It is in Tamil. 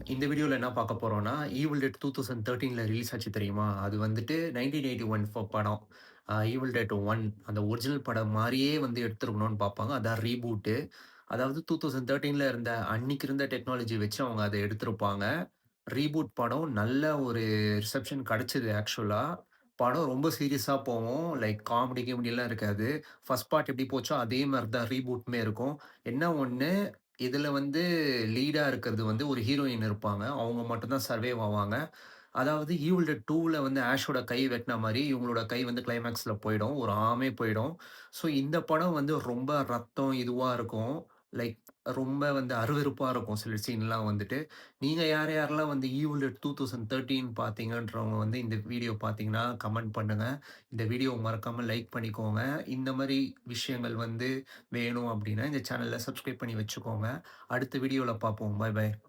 இந்த வீடியோல என்ன பார்க்க போறோம்னா, ஈவில் டெட் 2013ல ரிலீஸ் ஆச்சு தெரியுமா? அது வந்துட்டு 1981 படம். ஈவில் டெட் 1 அந்த ஒரிஜினல் படம் மாரியே வந்து எடுத்திருக்கணும்னு பார்ப்பாங்க. அதான் ரீபூட்டு. அதாவது 2013ல இருந்த அன்னைக்கு இருந்த டெக்னாலஜி வச்சு அவங்க அத எடுத்திருப்பாங்க. ரீபூட் படம் நல்ல ஒரு ரிசப்ஷன் கிடைச்சது ஆக்சுவலா. படம் ரொம்ப சீரியஸா போவும். லைக் காமெடி கிமெடிலாம் இருக்காது. ஃபர்ஸ்ட் பார்ட் எப்படி போச்சோ அதே மாரி தான் ரீபூட்டுமே இருக்கும். என்ன ஒண்ணு, இதுல வந்து லீடா இருக்கிறது வந்து ஒரு ஹீரோயின் இருப்பாங்க. அவங்க மட்டும் தான் சர்வைவ் ஆவாங்க. அதாவது ஈவில் டெட் 2ல வந்து ஆஷோட கை வெட்டுன மாரி, இவங்களோட கை வந்து கிளைமாக்ஸ்ல போயிடும். ஒரு ஆர்மே போயிடும். ஸோ இந்த படம் வந்து ரொம்ப ரத்தம் இதுவா இருக்கும். லைக் ரொம்ப வந்து அருவருப்பா இருக்கும் சில சீன்லாம் வந்துட்டு. நீங்க யார் யாரெல்லாம் வந்து ஈவில் டெட் 2013 பார்த்தீங்கன்றவங்க வந்து இந்த வீடியோ பார்த்தீங்கன்னா, கமெண்ட் பண்ணுங்க. இந்த வீடியோவ மறக்காம லைக் பண்ணிக்கோங்க. இந்த மாரி விஷயங்கள் வந்து வேணும் அப்டின்னா, இந்த சேனல சப்ஸ்கிரைப் பண்ணி வச்சுக்கோங்க. அடுத்த வீடியோல பார்ப்போம். பாய் பாய்.